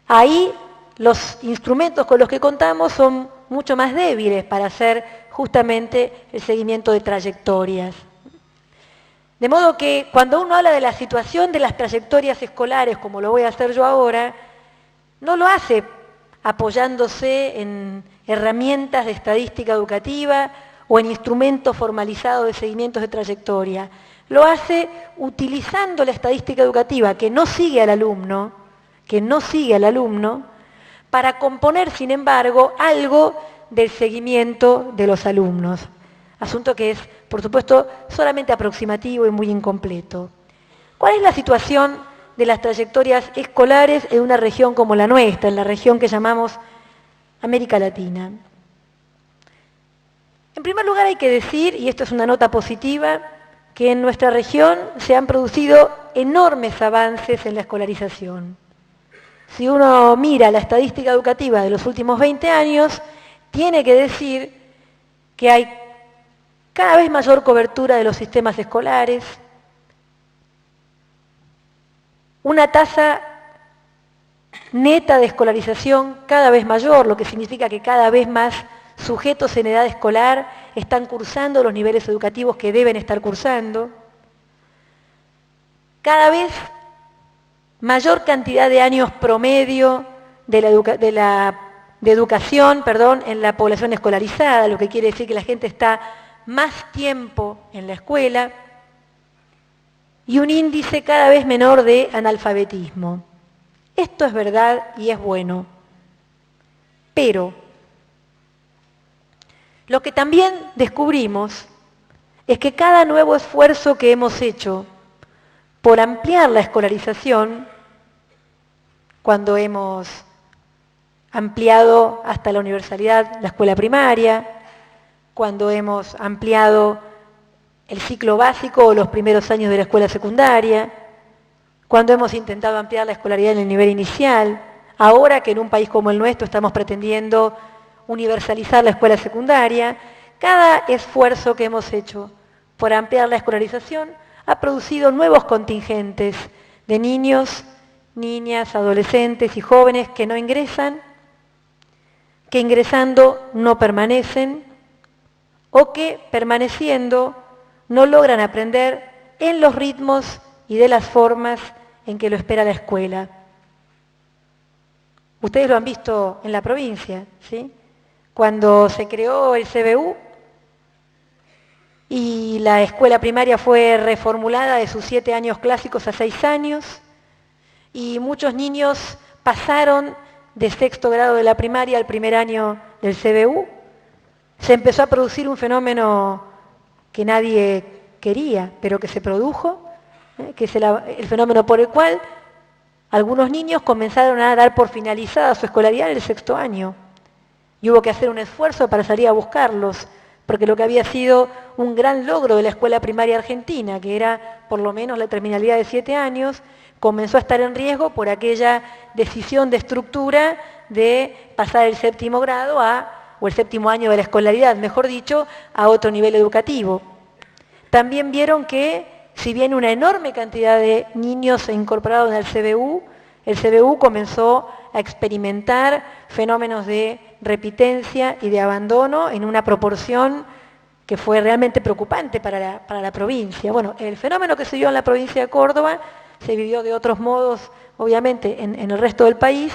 Ahí los instrumentos con los que contamos son mucho más débiles para hacer justamente el seguimiento de trayectorias. De modo que cuando uno habla de la situación de las trayectorias escolares, como lo voy a hacer yo ahora, no lo hace apoyándose en herramientas de estadística educativa o en instrumentos formalizados de seguimientos de trayectoria. Lo hace utilizando la estadística educativa que no sigue al alumno, para componer, sin embargo, algo del seguimiento de los alumnos. Asunto que es, por supuesto, solamente aproximativo y muy incompleto. ¿Cuál es la situación de las trayectorias escolares en una región como la nuestra, en la región que llamamos América Latina? En primer lugar hay que decir, y esto es una nota positiva, que en nuestra región se han producido enormes avances en la escolarización. Si uno mira la estadística educativa de los últimos 20 años, tiene que decir que hay cada vez mayor cobertura de los sistemas escolares, una tasa neta de escolarización cada vez mayor, lo que significa que cada vez más sujetos en edad escolar están cursando los niveles educativos que deben estar cursando, cada vez mayor cantidad de años promedio de educación en la población escolarizada, lo que quiere decir que la gente está más tiempo en la escuela, y un índice cada vez menor de analfabetismo. Esto es verdad y es bueno, pero lo que también descubrimos es que cada nuevo esfuerzo que hemos hecho por ampliar la escolarización, cuando hemos ampliado hasta la universalidad la escuela primaria, cuando hemos ampliado el ciclo básico o los primeros años de la escuela secundaria, cuando hemos intentado ampliar la escolaridad en el nivel inicial, ahora que en un país como el nuestro estamos pretendiendo universalizar la escuela secundaria, cada esfuerzo que hemos hecho por ampliar la escolarización ha producido nuevos contingentes de niños, niñas, adolescentes y jóvenes que no ingresan, que ingresando no permanecen o que permaneciendo no logran aprender en los ritmos y de las formas en que lo espera la escuela. Ustedes lo han visto en la provincia, ¿sí? Cuando se creó el CBU y la escuela primaria fue reformulada de sus 7 años clásicos a 6 años, y muchos niños pasaron de 6º grado de la primaria al primer año del CBU, se empezó a producir un fenómeno que nadie quería, pero que se produjo, que es el fenómeno por el cual algunos niños comenzaron a dar por finalizada su escolaridad en el 6º año. Y hubo que hacer un esfuerzo para salir a buscarlos, porque lo que había sido un gran logro de la escuela primaria argentina, que era por lo menos la terminalidad de 7 años, comenzó a estar en riesgo por aquella decisión de estructura de pasar el 7º grado o el 7º año de la escolaridad, mejor dicho, a otro nivel educativo. También vieron que, si bien una enorme cantidad de niños se incorporaron al CBU, el CBU comenzó a experimentar fenómenos de repitencia y de abandono en una proporción que fue realmente preocupante para la provincia. Bueno, el fenómeno que se vio en la provincia de Córdoba se vivió de otros modos, obviamente, en el resto del país,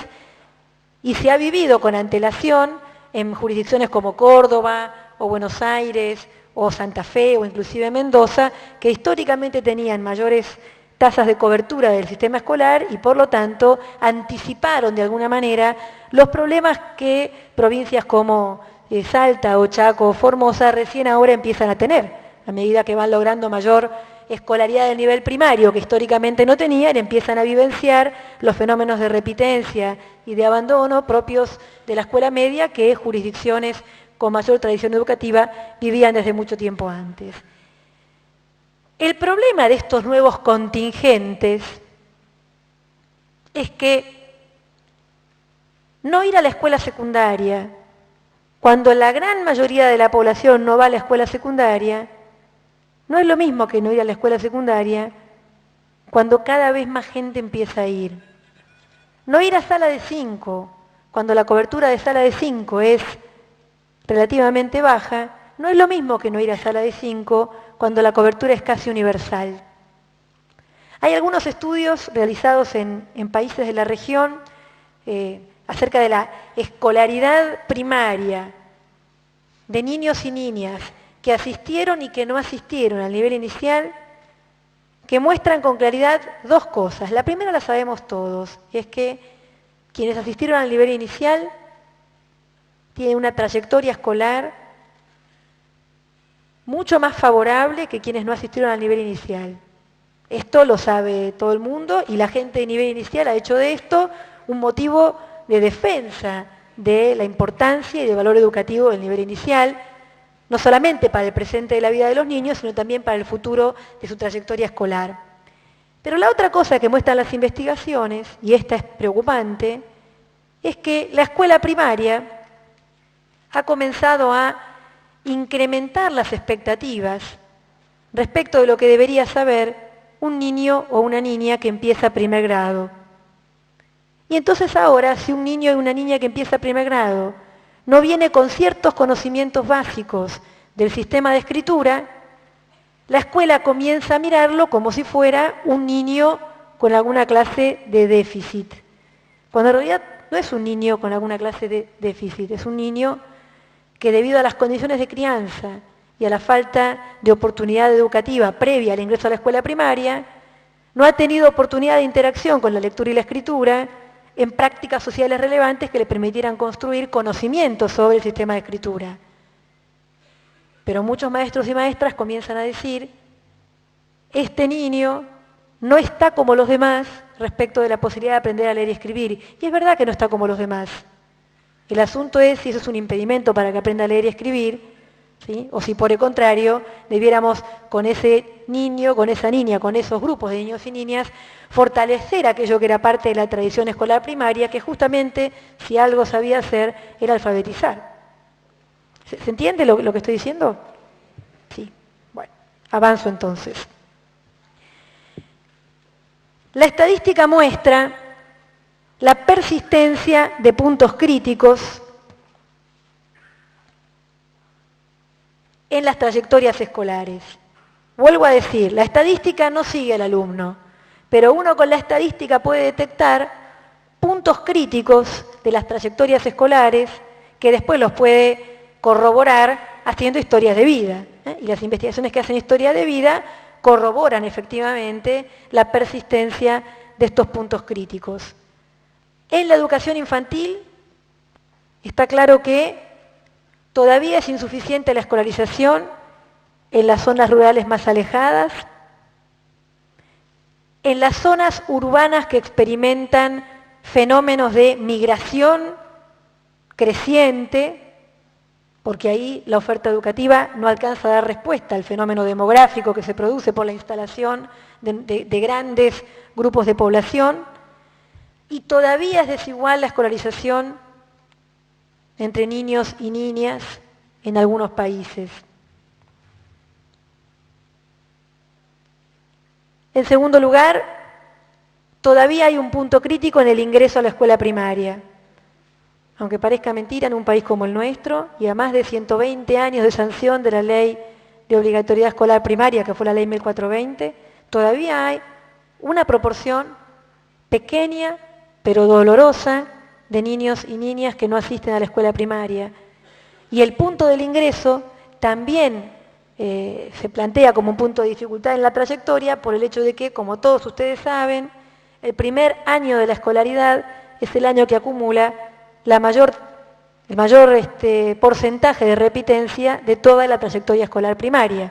y se ha vivido con antelación en jurisdicciones como Córdoba, o Buenos Aires, o Santa Fe, o inclusive Mendoza, que históricamente tenían mayores tasas de cobertura del sistema escolar y por lo tanto anticiparon de alguna manera los problemas que provincias como Salta o Chaco o Formosa recién ahora empiezan a tener, a medida que van logrando mayor escolaridad del nivel primario que históricamente no tenían, empiezan a vivenciar los fenómenos de repitencia y de abandono propios de la escuela media que jurisdicciones con mayor tradición educativa vivían desde mucho tiempo antes. El problema de estos nuevos contingentes es que no ir a la escuela secundaria, cuando la gran mayoría de la población no va a la escuela secundaria, no es lo mismo que no ir a la escuela secundaria cuando cada vez más gente empieza a ir. No ir a sala de 5, cuando la cobertura de sala de 5 es relativamente baja, no es lo mismo que no ir a sala de 5 cuando la cobertura es casi universal. Hay algunos estudios realizados en países de la región acerca de la escolaridad primaria de niños y niñas que asistieron y que no asistieron al nivel inicial, que muestran con claridad dos cosas. La primera la sabemos todos, y es que quienes asistieron al nivel inicial tienen una trayectoria escolar mucho más favorable que quienes no asistieron al nivel inicial. Esto lo sabe todo el mundo y la gente de nivel inicial ha hecho de esto un motivo de defensa de la importancia y del valor educativo del nivel inicial, no solamente para el presente de la vida de los niños, sino también para el futuro de su trayectoria escolar. Pero la otra cosa que muestran las investigaciones, y esta es preocupante, es que la escuela primaria ha comenzado a incrementar las expectativas respecto de lo que debería saber un niño o una niña que empieza primer grado. Y entonces ahora, si un niño y una niña que empieza primer grado no viene con ciertos conocimientos básicos del sistema de escritura, la escuela comienza a mirarlo como si fuera un niño con alguna clase de déficit. Cuando en realidad no es un niño con alguna clase de déficit, es un niño que debido a las condiciones de crianza y a la falta de oportunidad educativa previa al ingreso a la escuela primaria, no ha tenido oportunidad de interacción con la lectura y la escritura en prácticas sociales relevantes que le permitieran construir conocimientos sobre el sistema de escritura. Pero muchos maestros y maestras comienzan a decir, este niño no está como los demás respecto de la posibilidad de aprender a leer y escribir. Y es verdad que no está como los demás. El asunto es si eso es un impedimento para que aprenda a leer y escribir, ¿sí? O si por el contrario debiéramos con ese niño, con esa niña, con esos grupos de niños y niñas, fortalecer aquello que era parte de la tradición escolar primaria, que justamente, si algo sabía hacer, era alfabetizar. ¿Se entiende lo que estoy diciendo? Sí. Bueno, avanzo entonces. La estadística muestra la persistencia de puntos críticos en las trayectorias escolares. Vuelvo a decir, la estadística no sigue al alumno, pero uno con la estadística puede detectar puntos críticos de las trayectorias escolares que después los puede corroborar haciendo historias de vida. Y las investigaciones que hacen historia de vida corroboran efectivamente la persistencia de estos puntos críticos. En la educación infantil está claro que todavía es insuficiente la escolarización en las zonas rurales más alejadas, en las zonas urbanas que experimentan fenómenos de migración creciente, porque ahí la oferta educativa no alcanza a dar respuesta al fenómeno demográfico que se produce por la instalación de grandes grupos de población, y todavía es desigual la escolarización entre niños y niñas en algunos países. En segundo lugar, todavía hay un punto crítico en el ingreso a la escuela primaria. Aunque parezca mentira, en un país como el nuestro, y a más de 120 años de sanción de la ley de obligatoriedad escolar primaria, que fue la ley 1420, todavía hay una proporción pequeña, pero dolorosa, de niños y niñas que no asisten a la escuela primaria. Y el punto del ingreso también se plantea como un punto de dificultad en la trayectoria por el hecho de que, como todos ustedes saben, el primer año de la escolaridad es el año que acumula el mayor porcentaje de repitencia de toda la trayectoria escolar primaria.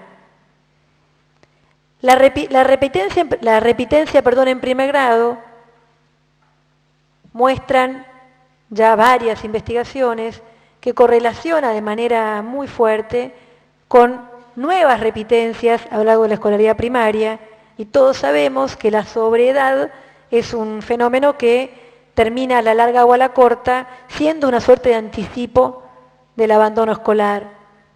La repitencia en primer grado muestran ya varias investigaciones que correlaciona de manera muy fuerte con nuevas repitencias a lo largo de la escolaridad primaria, y todos sabemos que la sobreedad es un fenómeno que termina a la larga o a la corta siendo una suerte de anticipo del abandono escolar.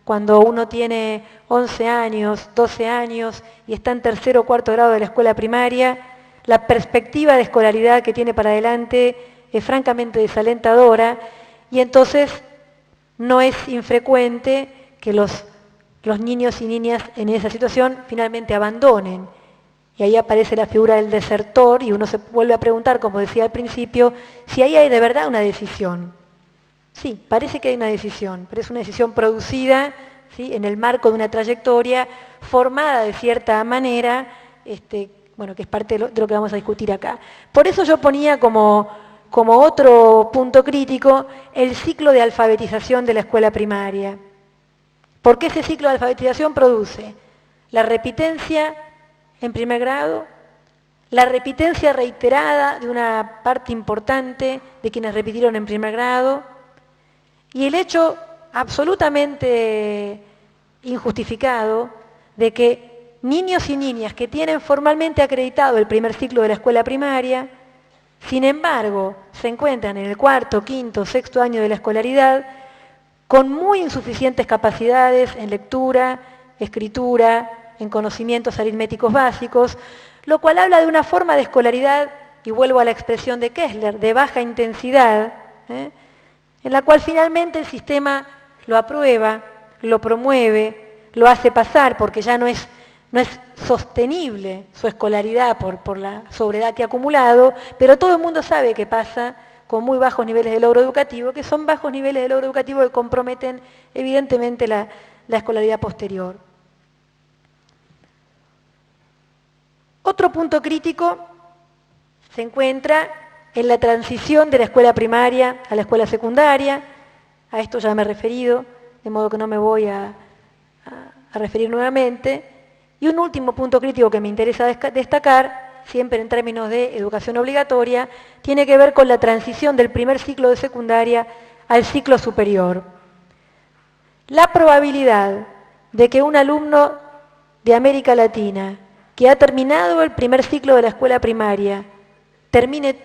Cuando uno tiene 11 años, 12 años y está en tercer o cuarto grado de la escuela primaria, la perspectiva de escolaridad que tiene para adelante es francamente desalentadora y entonces no es infrecuente que los niños y niñas en esa situación finalmente abandonen. Y ahí aparece la figura del desertor y uno se vuelve a preguntar, como decía al principio, si ahí hay de verdad una decisión. Sí, parece que hay una decisión, pero es una decisión producida, ¿sí?, en el marco de una trayectoria formada de cierta manera, bueno, que es parte de lo que vamos a discutir acá. Por eso yo ponía como otro punto crítico el ciclo de alfabetización de la escuela primaria. Porque ese ciclo de alfabetización produce la repitencia en primer grado, la repitencia reiterada de una parte importante de quienes repitieron en primer grado, y el hecho absolutamente injustificado de que niños y niñas que tienen formalmente acreditado el primer ciclo de la escuela primaria, sin embargo, se encuentran en el cuarto, quinto, sexto año de la escolaridad con muy insuficientes capacidades en lectura, escritura, en conocimientos aritméticos básicos, lo cual habla de una forma de escolaridad, y vuelvo a la expresión de Kessler, de baja intensidad, en la cual finalmente el sistema lo aprueba, lo promueve, lo hace pasar porque ya no es sostenible su escolaridad por la sobredad que ha acumulado, pero todo el mundo sabe que pasa con muy bajos niveles de logro educativo, que son bajos niveles de logro educativo que comprometen evidentemente la escolaridad posterior. Otro punto crítico se encuentra en la transición de la escuela primaria a la escuela secundaria. A esto ya me he referido, de modo que no me voy a referir nuevamente. Y un último punto crítico que me interesa destacar, siempre en términos de educación obligatoria, tiene que ver con la transición del primer ciclo de secundaria al ciclo superior. La probabilidad de que un alumno de América Latina que ha terminado el primer ciclo de la escuela primaria, termine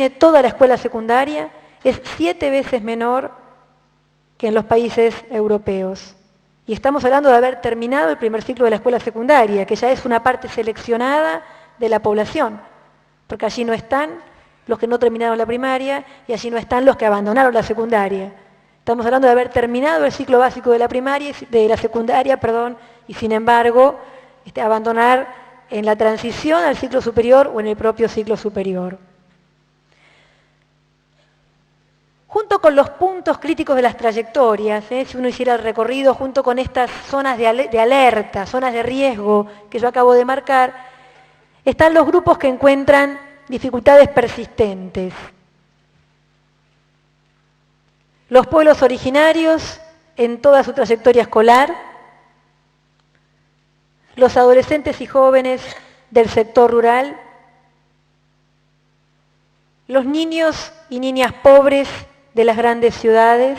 toda la escuela secundaria, es 7 veces menor que en los países europeos. Y estamos hablando de haber terminado el primer ciclo de la escuela secundaria, que ya es una parte seleccionada de la población, porque allí no están los que no terminaron la primaria y allí no están los que abandonaron la secundaria. Estamos hablando de haber terminado el ciclo básico de la primaria, de la secundaria, y sin embargo, abandonar en la transición al ciclo superior o en el propio ciclo superior. Junto con los puntos críticos de las trayectorias, si uno hiciera el recorrido junto con estas zonas de alerta, zonas de riesgo que yo acabo de marcar, están los grupos que encuentran dificultades persistentes. Los pueblos originarios en toda su trayectoria escolar, los adolescentes y jóvenes del sector rural, los niños y niñas pobres de las grandes ciudades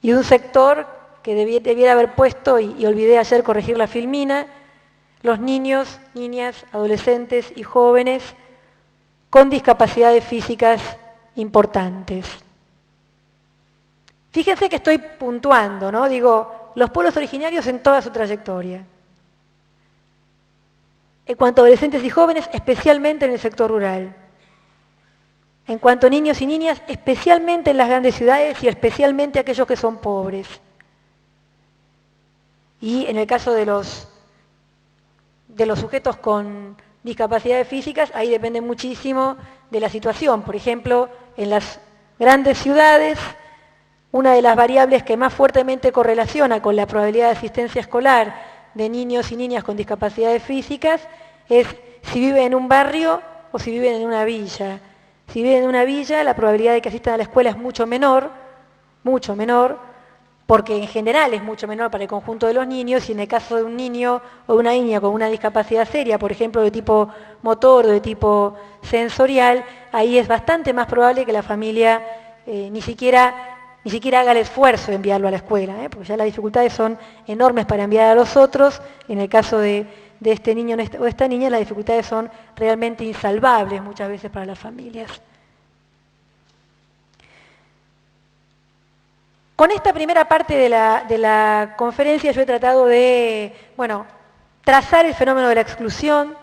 y un sector que debiera haber puesto, y olvidé ayer corregir la filmina, los niños, niñas, adolescentes y jóvenes con discapacidades físicas importantes. Fíjense que estoy puntuando, ¿no? Digo, los pueblos originarios en toda su trayectoria. En cuanto a adolescentes y jóvenes, especialmente en el sector rural. En cuanto a niños y niñas, especialmente en las grandes ciudades y especialmente aquellos que son pobres. Y en el caso de los sujetos con discapacidades físicas, ahí depende muchísimo de la situación. Por ejemplo, en las grandes ciudades, una de las variables que más fuertemente correlaciona con la probabilidad de asistencia escolar de niños y niñas con discapacidades físicas es si viven en un barrio o si viven en una villa. Si viven en una villa, la probabilidad de que asistan a la escuela es mucho menor, porque en general es mucho menor para el conjunto de los niños, y en el caso de un niño o de una niña con una discapacidad seria, por ejemplo, de tipo motor o de tipo sensorial, ahí es bastante más probable que la familia ni siquiera haga el esfuerzo de enviarlo a la escuela, porque ya las dificultades son enormes para enviar a los otros. En el caso de este niño o esta niña, las dificultades son realmente insalvables muchas veces para las familias. Con esta primera parte de la conferencia yo he tratado de, trazar el fenómeno de la exclusión,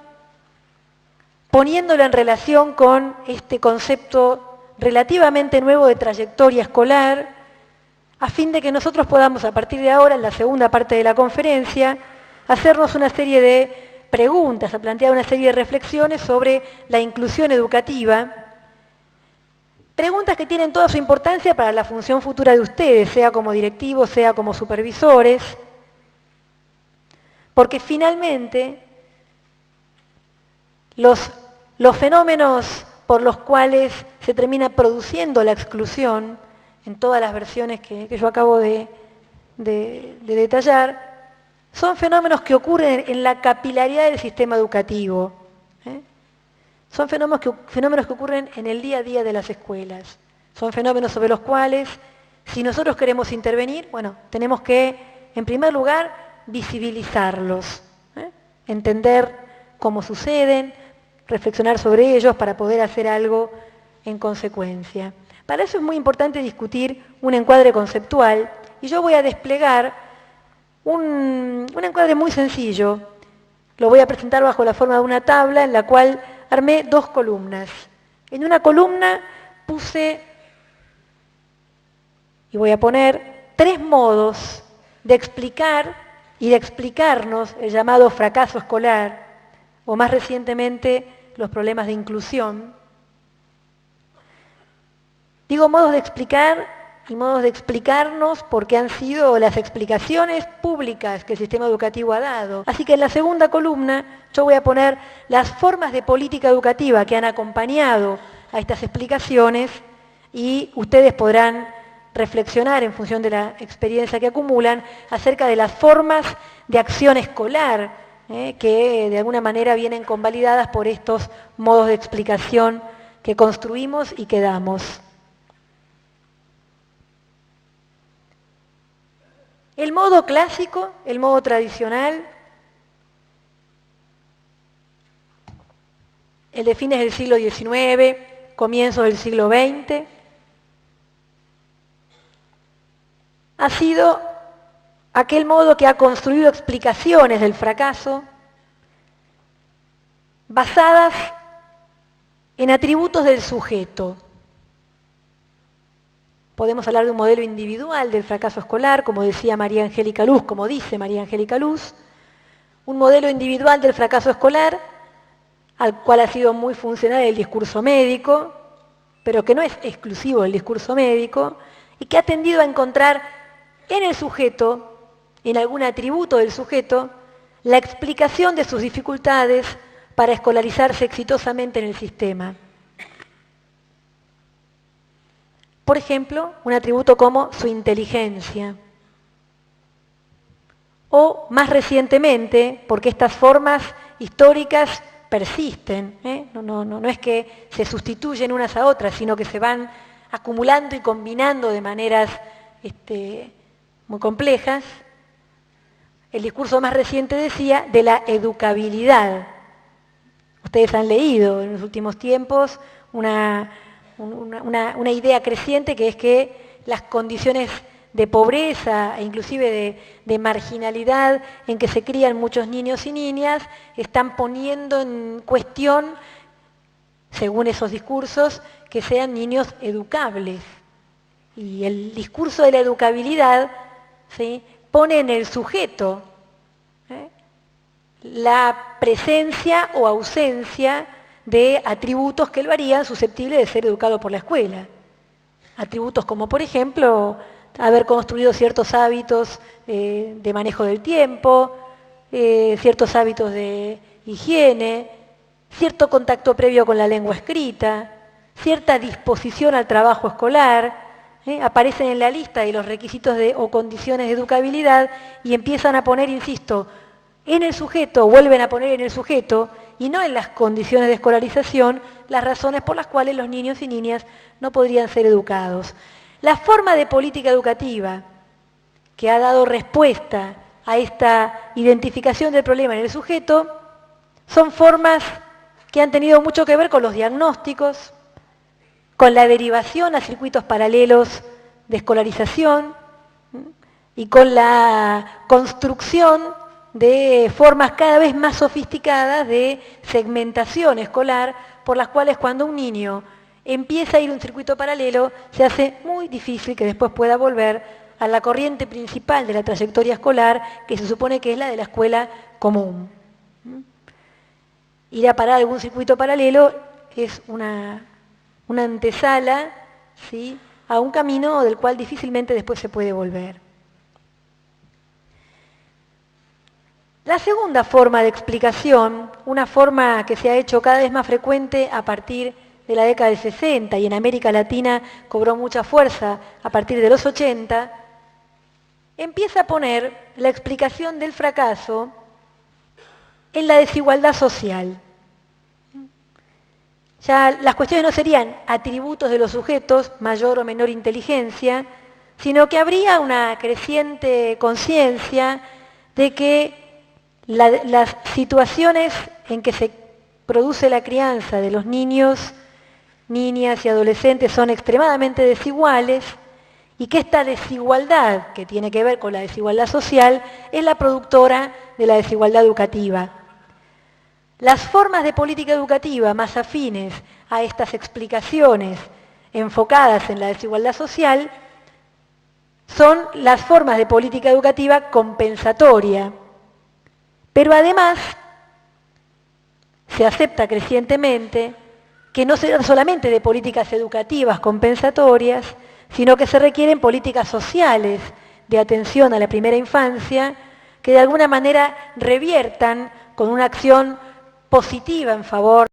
poniéndolo en relación con este concepto relativamente nuevo de trayectoria escolar, a fin de que nosotros podamos, a partir de ahora, en la segunda parte de la conferencia, hacernos una serie de preguntas, a plantear una serie de reflexiones sobre la inclusión educativa, preguntas que tienen toda su importancia para la función futura de ustedes, sea como directivos, sea como supervisores, porque finalmente los fenómenos por los cuales se termina produciendo la exclusión, en todas las versiones que yo acabo de detallar, son fenómenos que ocurren en la capilaridad del sistema educativo. Son fenómenos que ocurren en el día a día de las escuelas. Son fenómenos sobre los cuales, si nosotros queremos intervenir, bueno, tenemos que, en primer lugar, visibilizarlos, entender cómo suceden, reflexionar sobre ellos para poder hacer algo en consecuencia. Para eso es muy importante discutir un encuadre conceptual, y yo voy a desplegar un encuadre muy sencillo. Lo voy a presentar bajo la forma de una tabla en la cual armé dos columnas. En una columna puse, y voy a poner, 3 modos de explicar y de explicarnos el llamado fracaso escolar, o más recientemente los problemas de inclusión. Digo modos de explicar y modos de explicarnos porque han sido las explicaciones públicas que el sistema educativo ha dado. Así que en la segunda columna yo voy a poner las formas de política educativa que han acompañado a estas explicaciones y ustedes podrán reflexionar en función de la experiencia que acumulan acerca de las formas de acción escolar que de alguna manera vienen convalidadas por estos modos de explicación que construimos y que damos. El modo clásico, el modo tradicional, el de fines del siglo XIX, comienzos del siglo XX, ha sido aquel modo que ha construido explicaciones del fracaso basadas en atributos del sujeto. Podemos hablar de un modelo individual del fracaso escolar, como decía María Angélica Luz, como dice María Angélica Luz, un modelo individual del fracaso escolar, al cual ha sido muy funcional el discurso médico, pero que no es exclusivo del discurso médico, y que ha tendido a encontrar en el sujeto, en algún atributo del sujeto, la explicación de sus dificultades para escolarizarse exitosamente en el sistema. Por ejemplo, un atributo como su inteligencia. O, más recientemente, porque estas formas históricas persisten, no es que se sustituyen unas a otras, sino que se van acumulando y combinando de maneras muy complejas. El discurso más reciente decía de la educabilidad. Ustedes han leído en los últimos tiempos una idea creciente que es que las condiciones de pobreza e inclusive de marginalidad en que se crían muchos niños y niñas están poniendo en cuestión, según esos discursos, que sean niños educables. Y el discurso de la educabilidad, ¿sí?, pone en el sujeto la presencia o ausencia de atributos que lo harían susceptible de ser educado por la escuela. Atributos como, por ejemplo, haber construido ciertos hábitos de manejo del tiempo, ciertos hábitos de higiene, cierto contacto previo con la lengua escrita, cierta disposición al trabajo escolar, aparecen en la lista de los requisitos o condiciones de educabilidad y empiezan a poner, insisto, en el sujeto, vuelven a poner en el sujeto, y no en las condiciones de escolarización, las razones por las cuales los niños y niñas no podrían ser educados. La forma de política educativa que ha dado respuesta a esta identificación del problema en el sujeto son formas que han tenido mucho que ver con los diagnósticos, con la derivación a circuitos paralelos de escolarización y con la construcción de formas cada vez más sofisticadas de segmentación escolar, por las cuales cuando un niño empieza a ir a un circuito paralelo, se hace muy difícil que después pueda volver a la corriente principal de la trayectoria escolar, que se supone que es la de la escuela común. Ir a parar a algún circuito paralelo es una antesala, ¿sí?, a un camino del cual difícilmente después se puede volver. La segunda forma de explicación, una forma que se ha hecho cada vez más frecuente a partir de la década del 60 y en América Latina cobró mucha fuerza a partir de los 80, empieza a poner la explicación del fracaso en la desigualdad social. Ya las cuestiones no serían atributos de los sujetos, mayor o menor inteligencia, sino que habría una creciente conciencia de que las situaciones en que se produce la crianza de los niños, niñas y adolescentes son extremadamente desiguales y que esta desigualdad, que tiene que ver con la desigualdad social, es la productora de la desigualdad educativa. Las formas de política educativa más afines a estas explicaciones enfocadas en la desigualdad social son las formas de política educativa compensatoria. Pero además se acepta crecientemente que no se trata solamente de políticas educativas compensatorias, sino que se requieren políticas sociales de atención a la primera infancia que de alguna manera reviertan con una acción positiva en favor